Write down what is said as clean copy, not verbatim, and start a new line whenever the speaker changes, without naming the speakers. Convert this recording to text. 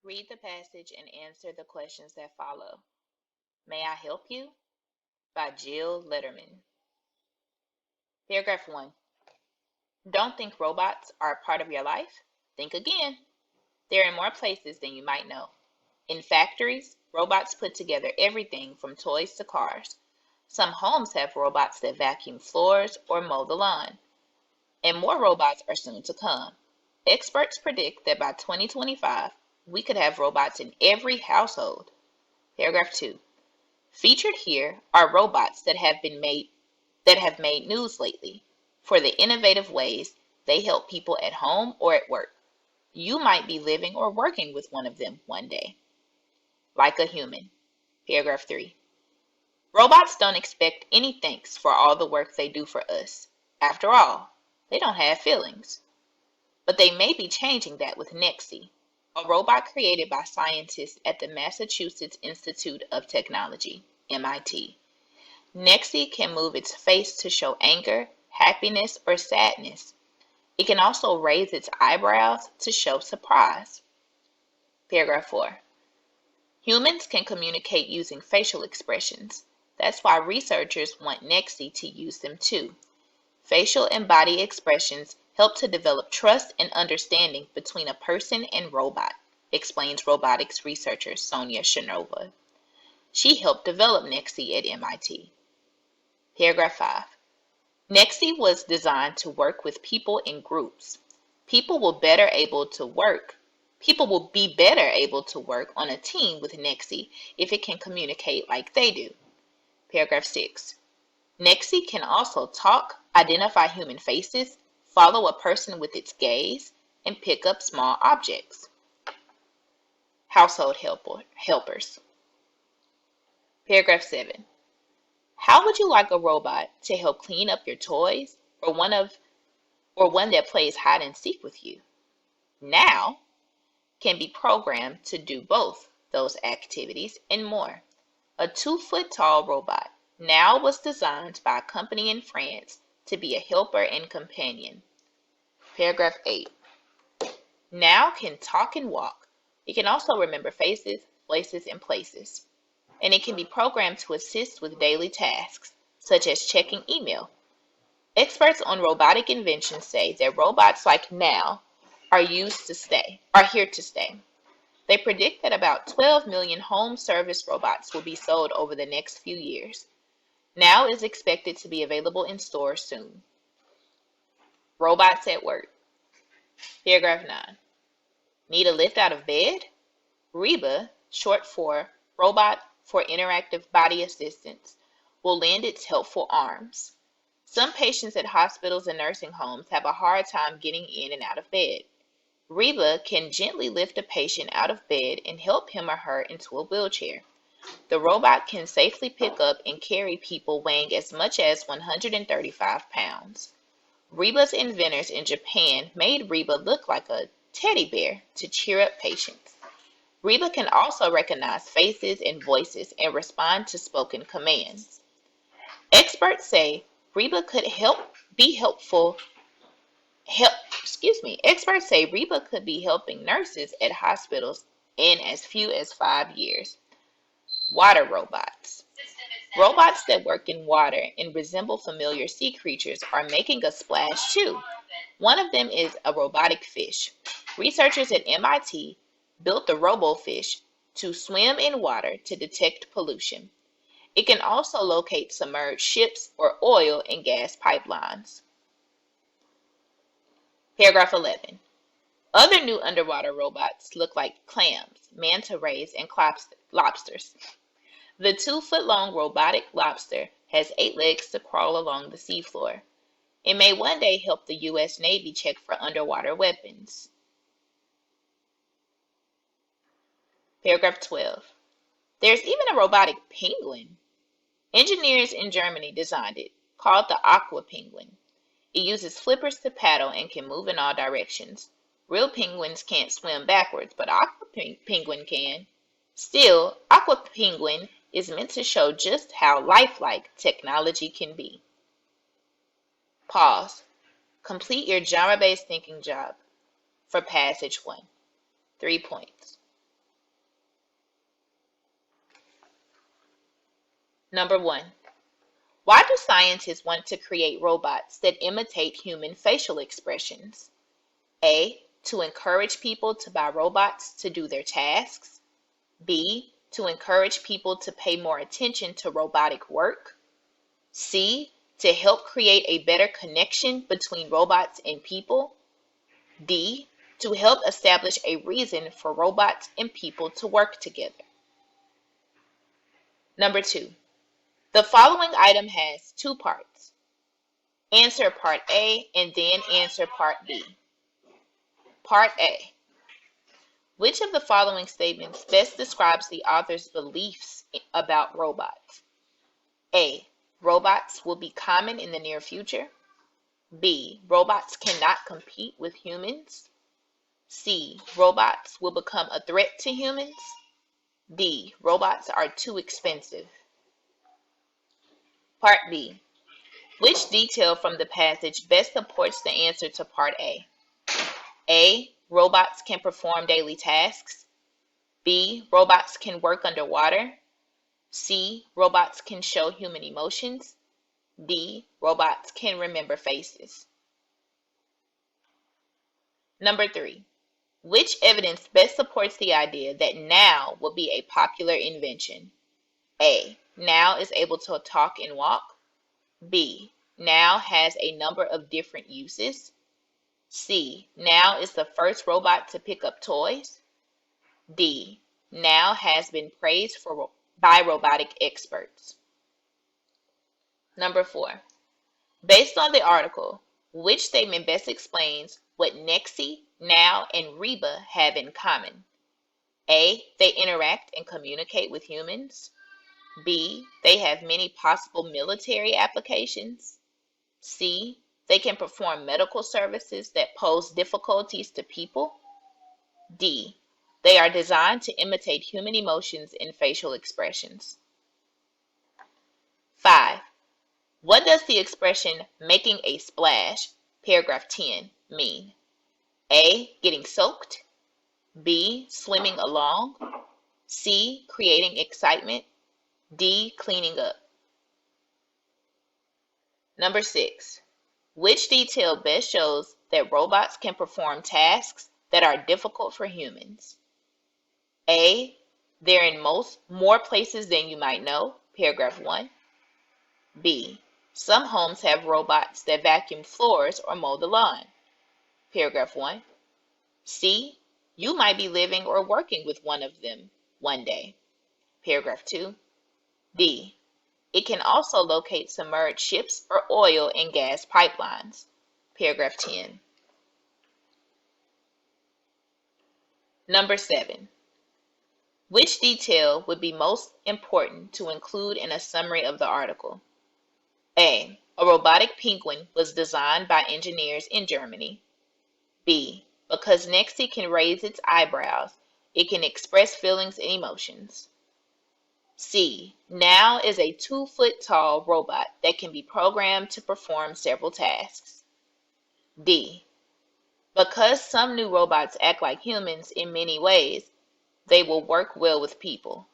Read the passage and answer the questions that follow. May I Help You? By Jill Letterman. Paragraph 1. Don't think robots are a part of your life? Think again. They're in more places than you might know. In factories, robots put together everything from toys to cars. Some homes have robots that vacuum floors or mow the lawn. And more robots are soon to come. Experts predict that by 2025, we could have robots in every household. Paragraph 2. Featured here are robots that have made news lately for the innovative ways they help people at home or at work. You might be living or working with one of them one day. Like a human. Paragraph 3. Robots don't expect any thanks for all the work they do for us. After all, they don't have feelings. But they may be changing that with Nexi, a robot created by scientists at the Massachusetts Institute of Technology, MIT. Nexi can move its face to show anger, happiness, or sadness. It can also raise its eyebrows to show surprise. Paragraph 4. Humans can communicate using facial expressions. That's why researchers want Nexi to use them too. Facial and body expressions help to develop trust and understanding between a person and robot, explains robotics researcher Sonia Shanova. She helped develop Nexi at MIT. Paragraph 5. Nexi was designed to work with people in groups. People will be better able to work on a team with Nexi if it can communicate like they do. Paragraph 6. Nexi can also talk, identify human faces, follow a person with its gaze, and pick up small objects. Household helpers. Paragraph 7. How would you like a robot to help clean up your toys or one that plays hide and seek with you? Now can be programmed to do both those activities and more. A 2-foot-tall robot now was designed by a company in France to be a helper and companion. Paragraph 8. Now can talk and walk. It can also remember faces, places, and places. And it can be programmed to assist with daily tasks, such as checking email. Experts on robotic invention say that robots like Now are here to stay. They predict that about 12 million home service robots will be sold over the next few years. Now is expected to be available in stores soon. Robots at work. Paragraph 9. Need a lift out of bed? Reba, short for Robot for Interactive Body Assistance, will lend its helpful arms. Some patients at hospitals and nursing homes have a hard time getting in and out of bed. Reba can gently lift a patient out of bed and help him or her into a wheelchair. The robot can safely pick up and carry people weighing as much as 135 pounds. Reba's inventors in Japan made Reba look like a teddy bear to cheer up patients. Reba can also recognize faces and voices and respond to spoken commands. Experts say Reba could be helping nurses at hospitals in as few as 5 years. Water robots. Robots that work in water and resemble familiar sea creatures are making a splash too. One of them is a robotic fish. Researchers at MIT built the RoboFish to swim in water to detect pollution. It can also locate submerged ships or oil and gas pipelines. Paragraph 11. Other new underwater robots look like clams, manta rays, and lobsters. The 2-foot-long robotic lobster has 8 legs to crawl along the seafloor. It may one day help the U.S. Navy check for underwater weapons. Paragraph 12. There's even a robotic penguin. Engineers in Germany designed it, called the Aqua Penguin. It uses flippers to paddle and can move in all directions. Real penguins can't swim backwards, but Aqua Penguin can. Still, Aqua Penguin is meant to show just how lifelike technology can be. Pause. Complete your genre-based thinking job for passage 1. 3 points. Number 1. Why do scientists want to create robots that imitate human facial expressions? A. To encourage people to buy robots to do their tasks. B. To encourage people to pay more attention to robotic work. C. To help create a better connection between robots and people. D. To help establish a reason for robots and people to work together. Number 2. The following item has 2 parts. Answer part A and then answer part B. Part A. Which of the following statements best describes the author's beliefs about robots? A. Robots will be common in the near future. B. Robots cannot compete with humans. C. Robots will become a threat to humans. D. Robots are too expensive. Part B. Which detail from the passage best supports the answer to Part A? A. Robots can perform daily tasks. B. Robots can work underwater. C. Robots can show human emotions. D. Robots can remember faces. Number 3. Which evidence best supports the idea that now will be a popular invention? A. Now is able to talk and walk. B. Now has a number of different uses. C. Now is the first robot to pick up toys. D. Now has been praised by robotic experts. Number 4. Based on the article, which statement best explains what Nexi, Now, and Reba have in common? A. They interact and communicate with humans. B. They have many possible military applications. C. They can perform medical services that pose difficulties to people. D. They are designed to imitate human emotions and facial expressions. 5. What does the expression making a splash, paragraph 10, mean? A. Getting soaked. B. Swimming along. C. Creating excitement. D. Cleaning up. Number 6. Which detail best shows that robots can perform tasks that are difficult for humans? A. They're in more places than you might know, paragraph 1. B. Some homes have robots that vacuum floors or mow the lawn, paragraph 1. C. You might be living or working with one of them one day, paragraph 2. D. It can also locate submerged ships or oil and gas pipelines, paragraph 10. Number 7. Which detail would be most important to include in a summary of the article? A. A robotic penguin was designed by engineers in Germany. B. Because Nexi can raise its eyebrows, it can express feelings and emotions. C. Now is a 2-foot-tall robot that can be programmed to perform several tasks. D. Because some new robots act like humans in many ways, they will work well with people.